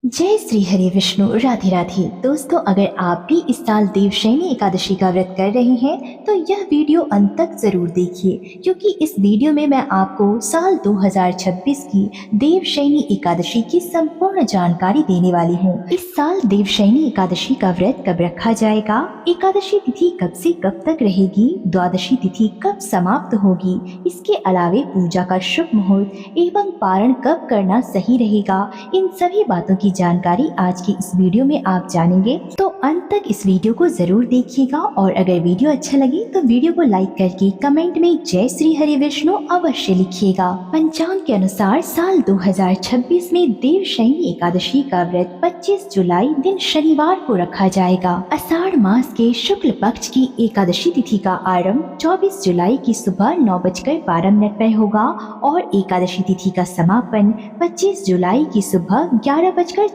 जय श्री हरि विष्णु। राधे राधे। दोस्तों, अगर आप भी इस साल देवशयनी एकादशी का व्रत कर रहे हैं तो यह वीडियो अंत तक जरूर देखिए, क्योंकि इस वीडियो में मैं आपको साल 2026 की देवशयनी एकादशी की संपूर्ण जानकारी देने वाली हूँ। इस साल देवशयनी एकादशी का व्रत कब रखा जाएगा, एकादशी तिथि कब से कब तक रहेगी, द्वादशी तिथि कब समाप्त होगी, इसके अलावे पूजा का शुभ मुहूर्त एवं पारण कब करना सही रहेगा, इन सभी बातों की जानकारी आज की इस वीडियो में आप जानेंगे। तो अंत तक इस वीडियो को जरूर देखिएगा और अगर वीडियो अच्छा लगे तो वीडियो को लाइक करके कमेंट में जय श्री हरि विष्णु अवश्य लिखिएगा। पंचांग के अनुसार साल 2026 में देवशयनी एकादशी का व्रत 25 जुलाई दिन शनिवार को रखा जाएगा। आषाढ़ मास के शुक्ल पक्ष की एकादशी तिथि का आरंभ 24 जुलाई की सुबह 9:12 पर होगा और एकादशी तिथि का समापन 25 जुलाई की सुबह 11:34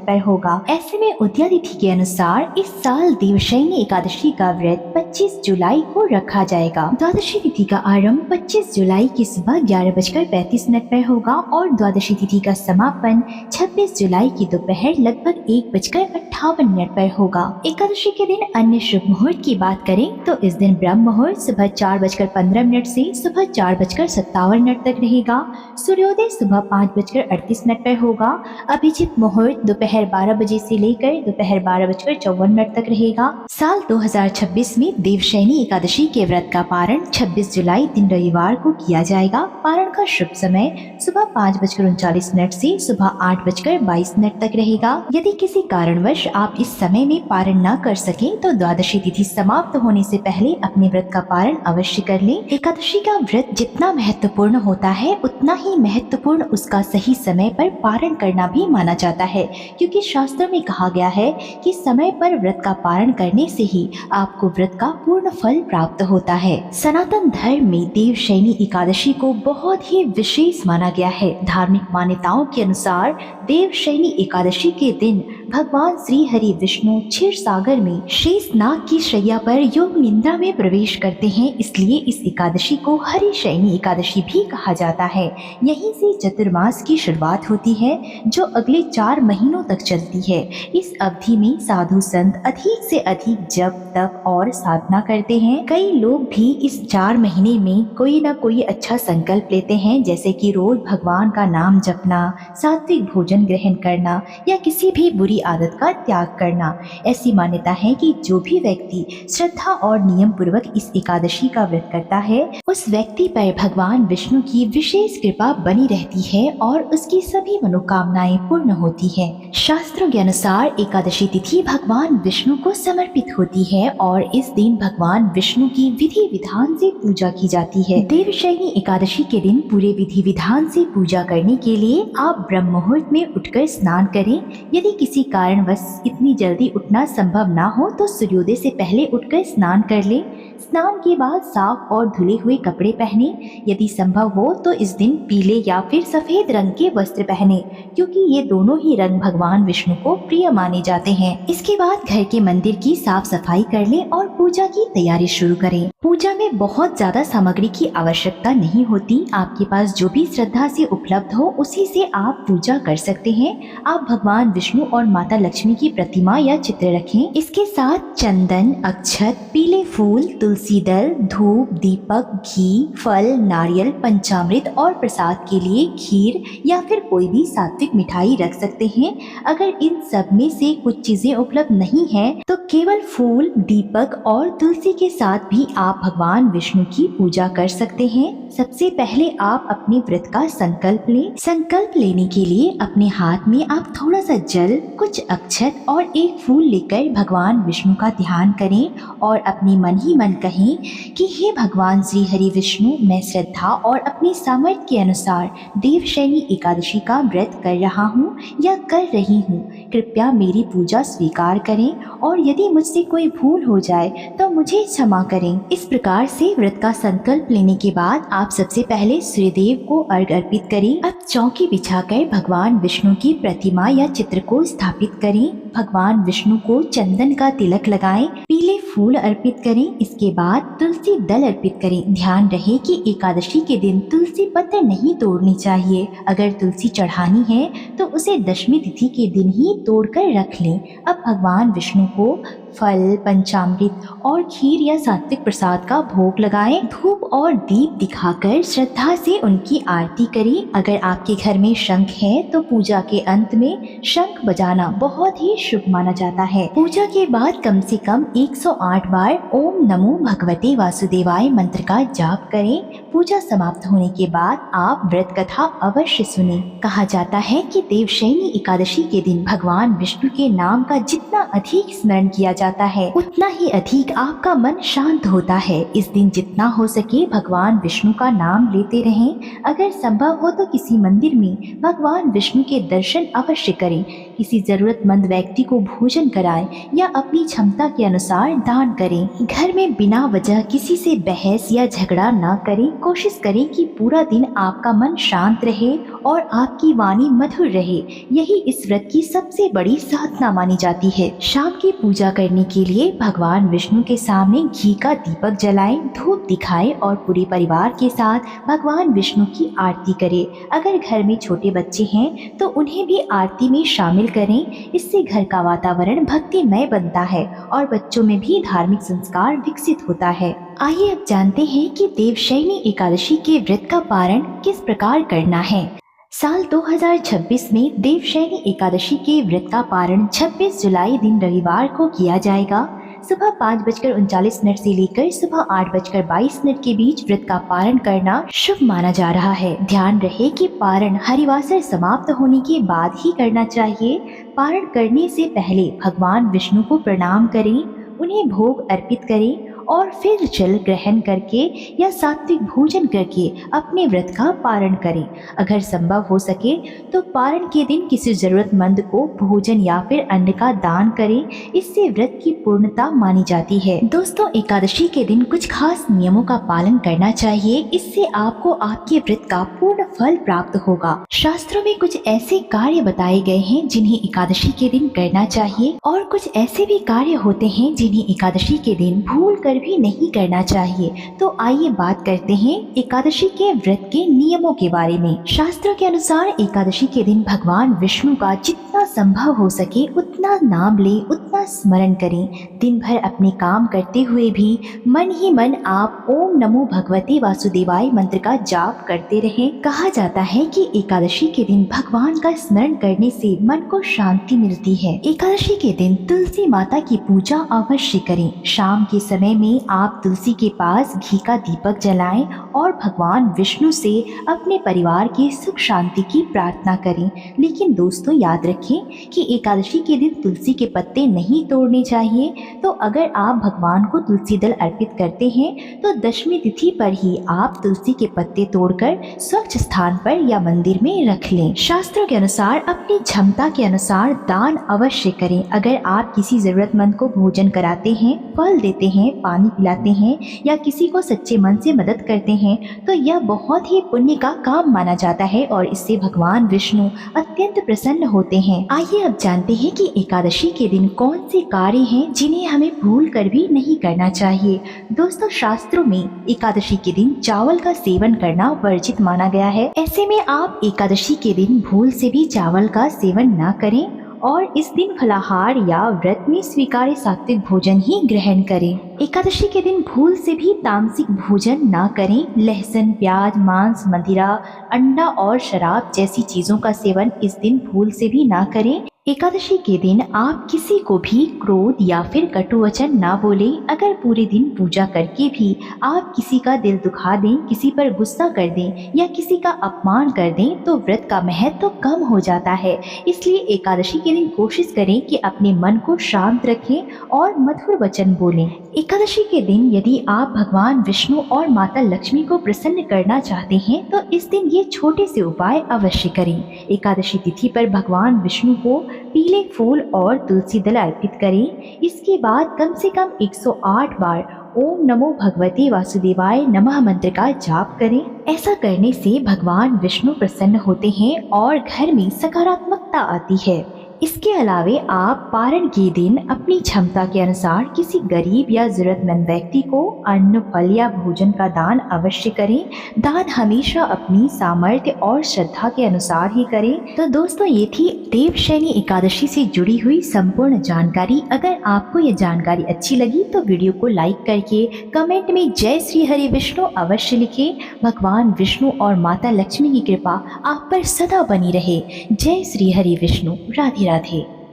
पर होगा। ऐसे में उदया तिथि के अनुसार इस साल देवशयनी एकादशी का व्रत 25 जुलाई को रखा जाएगा। द्वादशी तिथि का आरंभ 25 जुलाई की सुबह 11:35 पर होगा और द्वादशी तिथि का समापन 26 जुलाई की दोपहर लगभग 1:58 पर होगा। एकादशी के दिन अन्य शुभ मुहूर्त की बात करें तो इस दिन ब्रह्म मुहूर्त सुबह 4:15 से सुबह 4:57 तक रहेगा। सूर्योदय सुबह 5:38 पर होगा। अभिजीत मुहूर्त दोपहर 12 बजे से लेकर दोपहर 12:54 तक रहेगा। साल 2026 में देवशयनी एकादशी के व्रत का पारण 26 जुलाई दिन रविवार को किया जाएगा। पारण का शुभ समय सुबह 5:39 से सुबह 8:22 तक रहेगा। यदि किसी कारणवश आप इस समय में पारण न कर सकें तो द्वादशी तिथि समाप्त होने से पहले अपने व्रत का पारण अवश्य कर लें। एकादशी का व्रत जितना महत्वपूर्ण होता है उतना ही महत्वपूर्ण उसका सही समय पर पारण करना भी माना जाता है, क्योंकि शास्त्रों में कहा गया है कि समय पर व्रत का पारण करने से ही आपको व्रत का पूर्ण फल प्राप्त होता है। सनातन धर्म में देवशयनी एकादशी को बहुत ही विशेष माना गया है। धार्मिक मान्यताओं के अनुसार देवशयनी एकादशी के दिन भगवान श्री हरि विष्णु क्षीर सागर में शेषनाग की शैया पर योग निद्रा में प्रवेश करते हैं, इसलिए इस एकादशी को हरिशयनी एकादशी भी कहा जाता है। यहीं से चतुर्मास की शुरुआत होती है जो अगले 4 महीनों तक चलती है। इस अवधि में साधु संत अधिक से अधिक जप तप और साधना करते हैं। कई लोग भी इस 4 महीने में कोई न कोई अच्छा संकल्प लेते हैं, जैसे कि रोज भगवान का नाम जपना, सात्विक भोजन ग्रहण करना या किसी भी बुरी आदत का त्याग करना। ऐसी मान्यता है कि जो भी व्यक्ति श्रद्धा और नियम पूर्वक इस एकादशी का व्रत करता है उस व्यक्ति पर भगवान विष्णु की विशेष कृपा बनी रहती है और उसकी सभी मनोकामनाएं पूर्ण होती है। शास्त्रों के अनुसार एकादशी तिथि भगवान विष्णु को समर्पित होती है और इस दिन भगवान विष्णु की विधि विधान से पूजा की जाती है। देवशयनी एकादशी के दिन पूरे विधि विधान से पूजा करने के लिए आप ब्रह्म मुहूर्त में उठकर स्नान करें। यदि किसी कारणवश इतनी जल्दी उठना संभव ना हो तो सूर्योदय से पहले उठकर स्नान कर लें। स्नान के बाद साफ और धुले हुए कपड़े पहने। यदि संभव हो तो इस दिन पीले या फिर सफेद रंग के वस्त्र पहने, क्योंकि ये दोनों ही रंग भगवान विष्णु को प्रिय माने जाते हैं। इसके बाद घर के मंदिर की साफ सफाई कर लें और पूजा की तैयारी शुरू करें। पूजा में बहुत ज्यादा सामग्री की आवश्यकता नहीं होती। आपके पास जो भी श्रद्धा से उपलब्ध हो उसी से आप पूजा कर सकते हैं। आप भगवान विष्णु और माता लक्ष्मी की प्रतिमा या चित्र रखें। इसके साथ चंदन, अक्षत, पीले फूल, तुलसी दल, धूप, दीपक, घी, फल, नारियल, पंचामृत और प्रसाद के लिए खीर या फिर कोई भी सात्विक मिठाई रख सकते हैं। अगर इन सब में से कुछ चीजें उपलब्ध नहीं है तो केवल फूल, दीपक और तुलसी के साथ भी आप भगवान विष्णु की पूजा कर सकते हैं। सबसे पहले आप अपने व्रत का संकल्प लें। संकल्प लेने के लिए अपने हाथ में आप थोड़ा सा जल, कुछ अक्षत और एक फूल लेकर भगवान विष्णु का ध्यान करें और अपने मन ही मन कहें कि हे भगवान श्री हरि विष्णु, मैं श्रद्धा और अपनी सामर्थ्य के अनुसार देवशयनी एकादशी का व्रत कर रहा हूँ या कर रही हूँ। कृपया मेरी पूजा स्वीकार करें और यदि मुझसे कोई भूल हो जाए तो मुझे क्षमा करें। इस प्रकार से व्रत का संकल्प लेने के बाद आप सबसे पहले सूर्यदेव को अर्घ अर्पित करें। अब चौकी बिछाकर भगवान विष्णु की प्रतिमा या चित्र को स्थापित करें। भगवान विष्णु को चंदन का तिलक लगाएं, पीले फूल अर्पित करें। इसके बाद तुलसी दल अर्पित करें। ध्यान रहे कि एकादशी के दिन तुलसी पत्र नहीं तोड़नी चाहिए। अगर तुलसी चढ़ानी है तो उसे दशमी तिथि के दिन ही तोड़कर रख लें। अब भगवान विष्णु को फल, पंचामृत और खीर या सात्विक प्रसाद का भोग लगाएं। धूप और दीप दिखाकर श्रद्धा से उनकी आरती करें। अगर आपके घर में शंख है तो पूजा के अंत में शंख बजाना बहुत ही शुभ माना जाता है। पूजा के बाद कम से कम 108 बार ओम नमो भगवते वासुदेवाय मंत्र का जाप करें। पूजा समाप्त होने के बाद आप व्रत कथा अवश्य सुनें। कहा जाता है कि देवशयनी एकादशी के दिन भगवान विष्णु के नाम का जितना अधिक स्मरण किया जाता है उतना ही अधिक आपका मन शांत होता है। इस दिन जितना हो सके भगवान विष्णु का नाम लेते रहें। अगर संभव हो तो किसी मंदिर में भगवान विष्णु के दर्शन अवश्य करें। किसी जरूरतमंद व्यक्ति को भोजन कराएं या अपनी क्षमता के अनुसार दान करें। घर में बिना वजह किसी से बहस या झगड़ा न करें। कोशिश करें कि पूरा दिन आपका मन शांत रहे और आपकी वाणी मधुर रहे। यही इस व्रत की सबसे बड़ी साधना मानी जाती है। शाम की पूजा करने के लिए भगवान विष्णु के सामने घी का दीपक जलाएं, धूप दिखाएं और पूरे परिवार के साथ भगवान विष्णु की आरती करें। अगर घर में छोटे बच्चे हैं तो उन्हें भी आरती में शामिल करें। इससे घर का वातावरण भक्तिमय बनता है और बच्चों में भी धार्मिक संस्कार विकसित होता है। आइए अब जानते हैं कि देवशयनी एकादशी के व्रत का पारण किस प्रकार करना है। साल 2026 में देवशयनी एकादशी के व्रत का पारण 26 जुलाई दिन रविवार को किया जाएगा। सुबह 5:39 से लेकर सुबह 8:22 के बीच व्रत का पारण करना शुभ माना जा रहा है। ध्यान रहे कि पारण हरिवासर समाप्त होने के बाद ही करना चाहिए। पारण करने से पहले भगवान विष्णु को प्रणाम करें, उन्हें भोग अर्पित करें और फिर जल ग्रहण करके या सात्विक भोजन करके अपने व्रत का पारण करें। अगर संभव हो सके तो पारण के दिन किसी जरूरतमंद को भोजन या फिर अन्न का दान करें। इससे व्रत की पूर्णता मानी जाती है। दोस्तों, एकादशी के दिन कुछ खास नियमों का पालन करना चाहिए। इससे आपको आपके व्रत का पूर्ण फल प्राप्त होगा। शास्त्रों में कुछ ऐसे कार्य बताए गए हैं जिन्हें एकादशी के दिन करना चाहिए और कुछ ऐसे भी कार्य होते हैं जिन्हें एकादशी के दिन भूल कर भी नहीं करना चाहिए। तो आइए बात करते हैं एकादशी के व्रत के नियमों के बारे में। शास्त्रों के अनुसार एकादशी के दिन भगवान विष्णु का जितना संभव हो सके उतना नाम ले, उतना स्मरण करें। दिन भर अपने काम करते हुए भी मन ही मन आप ओम नमो भगवते वासुदेवाय मंत्र का जाप करते रहें। कहा जाता है कि एकादशी के दिन भगवान का स्मरण करने से मन को शांति मिलती है। एकादशी के दिन तुलसी माता की पूजा अवश्य करें। शाम के समय में आप तुलसी के पास घी का दीपक जलाएं और भगवान विष्णु से अपने परिवार के सुख शांति की प्रार्थना करें। लेकिन दोस्तों, याद रखें कि एकादशी के दिन तुलसी के पत्ते नहीं तोड़ने चाहिए। तो अगर आप भगवान को तुलसी दल अर्पित करते हैं तो दशमी तिथि पर ही आप तुलसी के पत्ते तोड़कर स्वच्छ स्थान पर या मंदिर में रख लें। शास्त्रों के अनुसार अपनी क्षमता के अनुसार दान अवश्य करें। अगर आप किसी जरूरतमंद को भोजन कराते हैं, फल देते हैं, पानी पिलाते हैं या किसी को सच्चे मन से मदद करते हैं तो यह बहुत ही पुण्य का काम माना जाता है और इससे भगवान विष्णु अत्यंत प्रसन्न होते हैं। आइए अब जानते हैं कि एकादशी के दिन कौन से कार्य हैं जिन्हें हमें भूल कर भी नहीं करना चाहिए। दोस्तों, शास्त्रों में एकादशी के दिन चावल का सेवन करना वर्जित माना गया है। ऐसे में आप एकादशी के दिन भूल से भी चावल का सेवन न करें और इस दिन फलाहार या व्रत में स्वीकार्य सात्विक भोजन ही ग्रहण करें। एकादशी के दिन भूल से भी तामसिक भोजन ना करें। लहसुन, प्याज, मांस, मदिरा, अंडा और शराब जैसी चीजों का सेवन इस दिन भूल से भी ना करें। एकादशी के दिन आप किसी को भी क्रोध या फिर कटु वचन ना बोलें। अगर पूरे दिन पूजा करके भी आप किसी का दिल दुखा दें, किसी पर गुस्सा कर दें या किसी का अपमान कर दें तो व्रत का महत्व तो कम हो जाता है। इसलिए एकादशी के दिन कोशिश करें कि अपने मन को शांत रखें और मधुर वचन बोलें। एकादशी के दिन यदि आप भगवान विष्णु और माता लक्ष्मी को प्रसन्न करना चाहते हैं तो इस दिन ये छोटे से उपाय अवश्य करें। एकादशी तिथि पर भगवान विष्णु को पीले फूल और तुलसी दल अर्पित करें। इसके बाद कम से कम 108 बार ओम नमो भगवते वासुदेवाय नमः मंत्र का जाप करें। ऐसा करने से भगवान विष्णु प्रसन्न होते हैं और घर में सकारात्मकता आती है। इसके अलावे आप पारण के दिन अपनी क्षमता के अनुसार किसी गरीब या जरूरतमंद व्यक्ति को अन्न, फल या भोजन का दान अवश्य करें। दान हमेशा अपनी सामर्थ्य और श्रद्धा के अनुसार ही करें। तो दोस्तों, ये थी देवशयनी एकादशी से जुड़ी हुई संपूर्ण जानकारी। अगर आपको ये जानकारी अच्छी लगी तो वीडियो को लाइक करके कमेंट में जय श्री हरि विष्णु अवश्य लिखें। भगवान विष्णु और माता लक्ष्मी की कृपा आप पर सदा बनी रहे। जय श्री हरि विष्णु। राधे राधे।